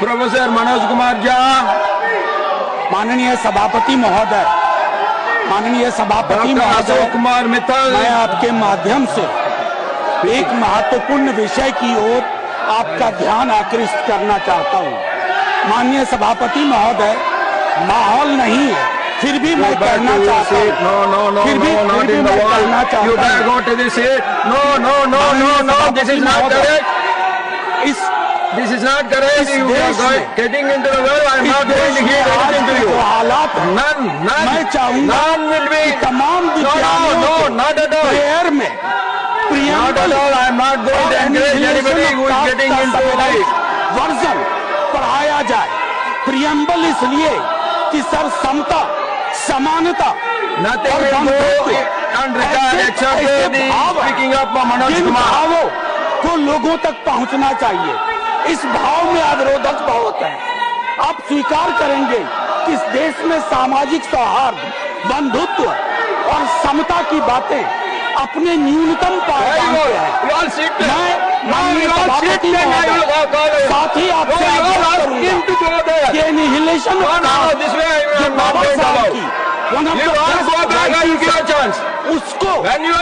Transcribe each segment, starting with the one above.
Professor Manoj Kumar Jha. माननीय सभापति महोदय, माननीय सभापति महोदय, अशोक कुमार मित्तल, मैं आपके माध्यम से एक महत्वपूर्ण विषय की ओर आपका ध्यान आकृष्ट करना चाहता हूं। माननीय सभापति महोदय, माहौल नहीं है, फिर भी मैं कहना चाहता हूं। फिर भी मैं कहना चाहता हूं। This is not correct. You are getting into the well. I am not going to hear anything to you. हालात None. मैं चाहूंगा None will be. तमाम विद्यार्थियों No, not at all. Prayer में Not at all. I am not going to encourage anybody who is getting into the version पढ़ाया जाए। Preamble इसलिए कि सर समता, समानता, nothing will go unregarded except the speaking up of Manoj Kumar. भावों को लोगों तक पहुंचना चाहिए। इस भाव में अवरोधक बहुत है। आप स्वीकार करेंगे कि इस देश में सामाजिक सौहार्द, बंधुत्व और समता की बातें अपने न्यूनतम पायदान पे है। मैं माननीय सभापति महोदय, साथ ही आपसे आग्रह करूंगा कि एनिहिलेशन उसको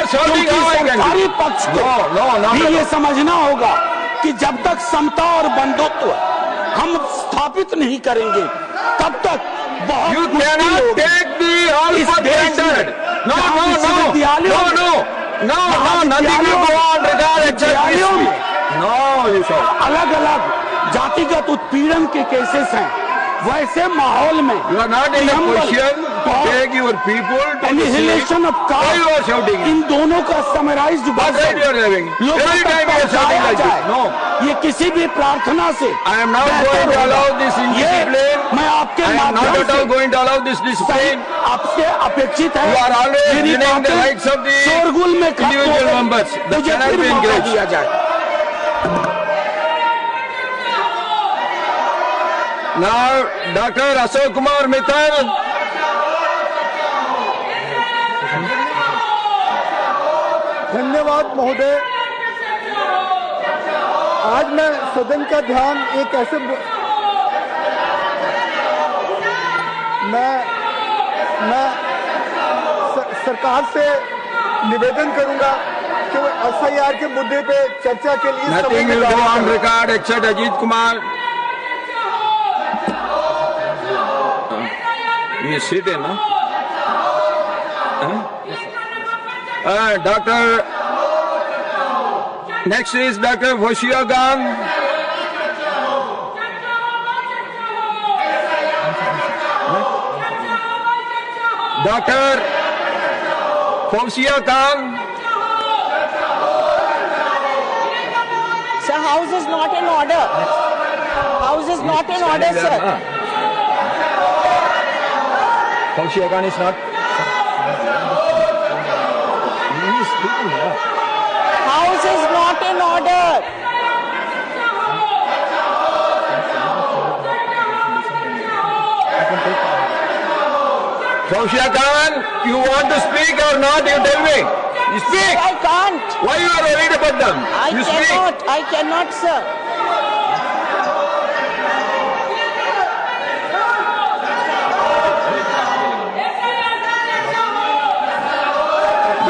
सरकारी पक्ष को भी ये समझना होगा कि जब तक समता और बंधुत्व हम स्थापित नहीं करेंगे तब तक बहुत मुश्किल होगी। इस देश में विश्वविद्यालयों में अलग अलग जातिगत उत्पीड़न के केसेस हैं, वैसे माहौल में एनिहिलेशन ऑफ कास्ट, इन दोनों का समराइज्ड वर्जन लोगों तक पहुंचाया जाए। ये किसी भी प्रार्थना से मैं आपके माध्यम से आपसे अपेक्षित है मेरी बातें शोरगुल में मुझे फिर मौका दिया जाए। Now, Dr. Ashok Kumar Mittal. धन्यवाद महोदय। आज मैं सदन का ध्यान एक ऐसे मैं सरकार से निवेदन करूंगा कि वो एसआईआर के मुद्दे पे चर्चा के लिए Nothing will go on record except Ajit Kumar. You sit in, no? Doctor. Next is Dr. Hoshia Khan. Dr. Hoshia Khan. Sir, house is not in order. House is not in order, sir. Hoshia Khan is not. House is not in order. Hoshia Khan, you want to speak or not? You tell me. You speak. Sir, I can't. Why you are worried about them? You cannot. speak. I cannot, sir.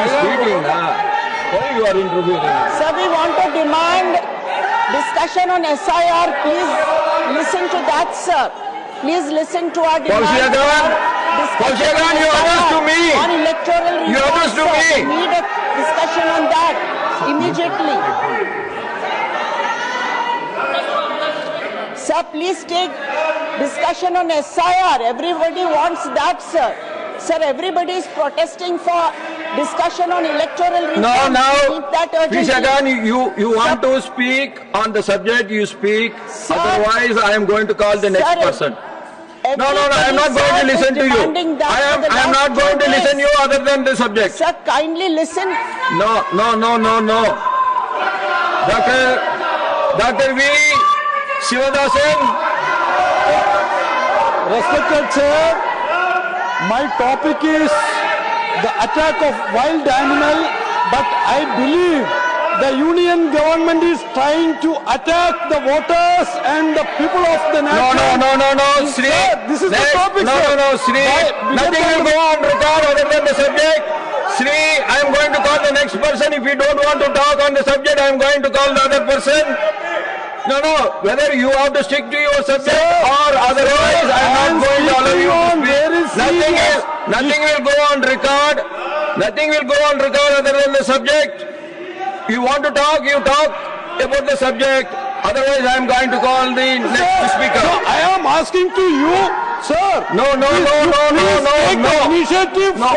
Speaking, why you are interviewing? Sir, we want to demand discussion on SIR. Please listen to that, sir. Please listen to our demand. Hoshia Khan, you address to me. On electoral reform, You address to me. We need a discussion on that immediately. Sir, please take discussion on SIR. Everybody wants that, sir. Sir, everybody is protesting for discussion on electoral reform. Keep that urgently. Hoshia Khan, you want to speak on the subject, you speak. Sir, Otherwise, I am going to call the next person. No, I am not going to listen to you. I am not going to listen to you other than the subject. Sir, kindly listen. No. Dr. V. Shivadasan. Respected Chair, my topic is the attack of wild animal, but I believe the union government is trying to attack the voters and the people of the nation. No, Sri. Sir, this is the topic, No, sir. Sri. Nothing will go on record other than the subject. Sri, I am going to call the next person. If you don't want to talk on the subject, I am going to call the other person. No, whether you have to stick to your subject or otherwise, I am not going to allow you to speak. Nothing will go on record. Nothing will go on record other than the subject. You want to talk, you talk about the subject. Otherwise, I am going to call the next speaker. No, I am asking to you, sir. No. Take the initiative for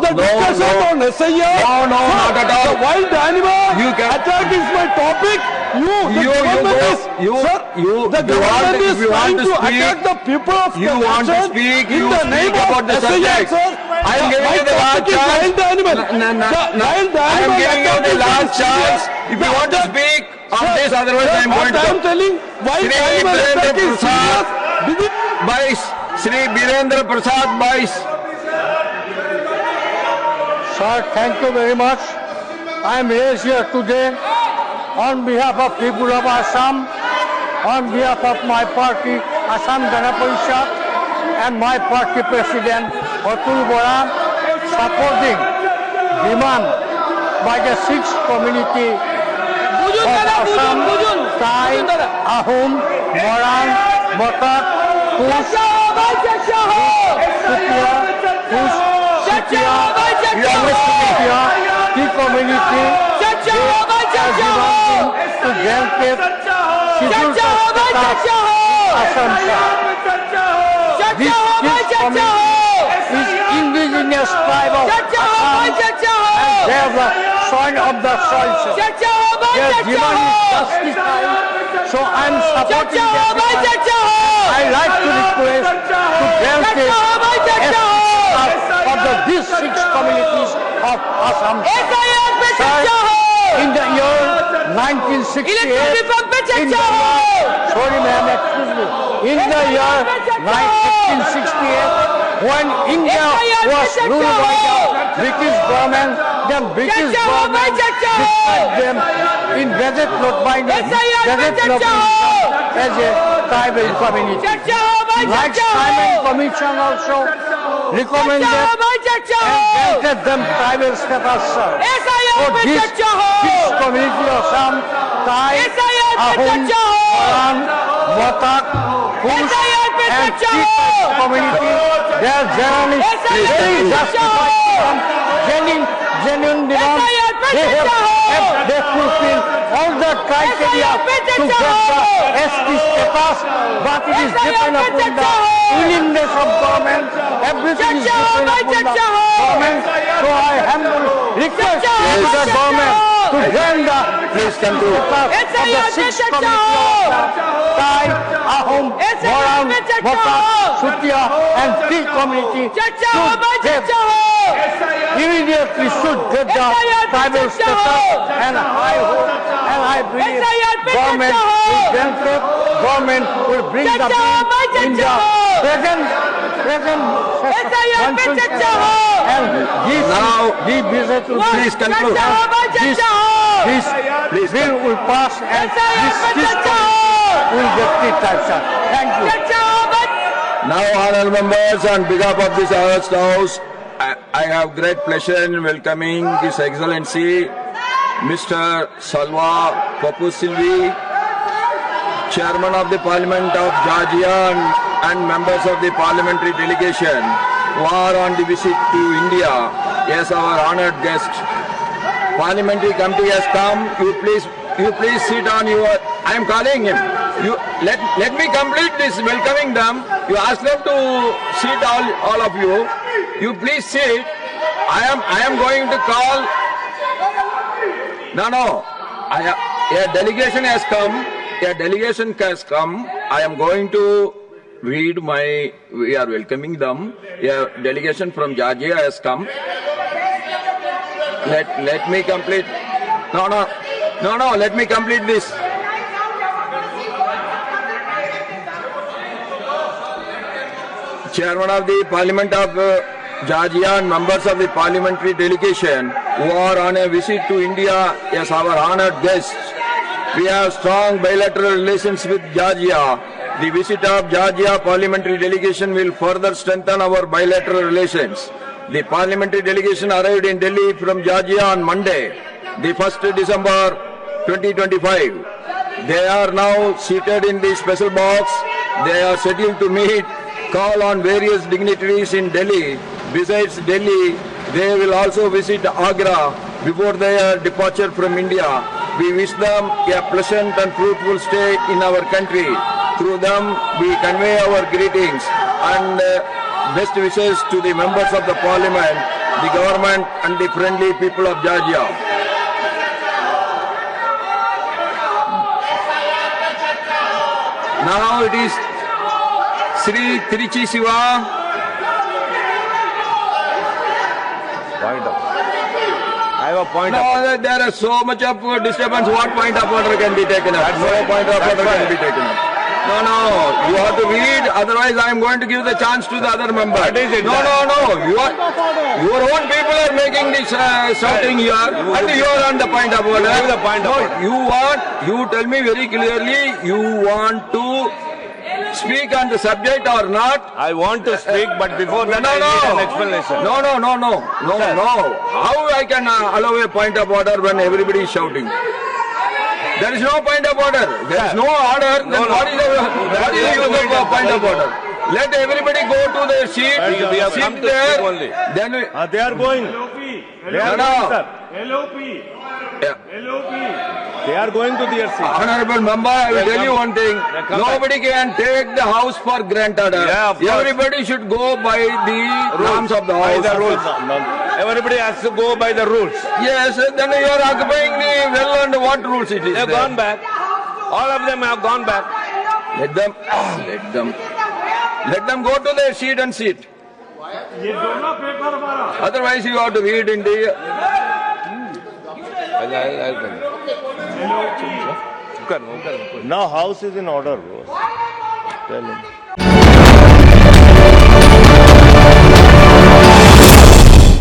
the discussion on SIR. No, not at all. The wild animal You can- attack is my topic. The government is trying to attack the people of You the want to nation speak, in you the speak name about of the SIR, subject. sir. I am giving My you the last topic is chance. wild animal. No. The wild I am animal giving you attack the is last very chance. serious. If you want to speak on this, otherwise I am going What I am to telling, wild Shri animal Birendra attack is Prasad. serious. Bais. Shri Birendra Prasad Bais. Sir, thank you very much. I am here today on behalf of people of Assam, on behalf of my party, Assam Gana Parishad, and my party president, Atul Bora, supporting demand by the sixth community of Assam, Thai, Ahom, Moran, Batak, Kush, Sutia, Kush, Sutia, Tea community, they are demanding to grant scheduled caste Assam. This community is indigenous tribe of Assam and they are the soil of the soil. Their demand is justified, so I am supporting their demand. I like to request to grant these six communities of Assam. Sir, in the year 1968, sorry ma'am, excuse me. In the year 1968, when India was ruled by the British government, the British government described them in Gazette Note as a tribal community. Like Simon Commission also recommended and granted them tribal status, sir. For this community of Assam, Thai, Ahom, Moran, Batak, Kush, and Sikh community, their journey is very justified, genuine demand. They fulfill all the criteria to get the ST status, but it is dependent upon the willingness of government. Everything is dependent upon the government. So I humbly request to the government to grant the status of the six communities of Thai, Ahom, Moran, Batak, Sutia, and Sikh community immediately should get the tribal status, and I hope and I believe government will grant it, government will bring the bill in the present session and this visit will Please conclude. this bill will pass and this will get treated, sir. Thank you. Now, honorable members, on behalf of this August House, I have great pleasure in welcoming His Excellency Mr. Salwa Papu Silvi, Chairman of the Parliament of Georgia and members of the parliamentary delegation who are on the visit to India as our honored guest. Parliamentary committee has come. You please sit on your. I am calling him. You let me complete this welcoming them. You ask them to sit, all of you. You please sit. I am going to call. No. A delegation has come. I am going to read my. We are welcoming them. A delegation from Georgia has come. Let me complete. No. Let me complete this. Chairman of the Parliament of Georgia and members of the parliamentary delegation who are on a visit to India as our honored guests. We have strong bilateral relations with Georgia. The visit of Georgia parliamentary delegation will further strengthen our bilateral relations. The parliamentary delegation arrived in Delhi from Georgia on Monday, the 1st December 2025. They are now seated in the special box. They are scheduled to meet, call on various dignitaries in Delhi. Besides Delhi, they will also visit Agra before their departure from India. We wish them a pleasant and fruitful stay in our country. Through them, we convey our greetings and best wishes to the members of the parliament, the government and the friendly people of Georgia. Now it is Sri Tiruchi Siva. I have a point. No, there is so much of disturbance. What point of order can be taken up? No point of order can be taken up. No. You have to read. Otherwise, I am going to give the chance to the other member. What is it? No. Your own people are making this shouting here, and you are on the point of order. Give the point of order. You tell me very clearly. You want to speak on the subject or not? I want to speak, but before that I need an explanation. No. How I can allow a point of order when everybody is shouting? There is no point of order. There is no order. Then what is the use of point of order? Let everybody go to their seat. We have come sit to there. speak only. Then we, They are going. They are No. going, sir. Yeah. They are going to their seat. Honorable member, I will tell you one thing. Come Nobody can take the house for granted. Yeah, of course. Everybody should go by the norms of the By house. the rules. Everybody has to go by the rules. Yes, then you are occupying the well and what rules it is They have there? gone back. All of them have gone back. Let them go to their seat and sit. Otherwise you have to read in the... I'll Now house is in order. Tell him.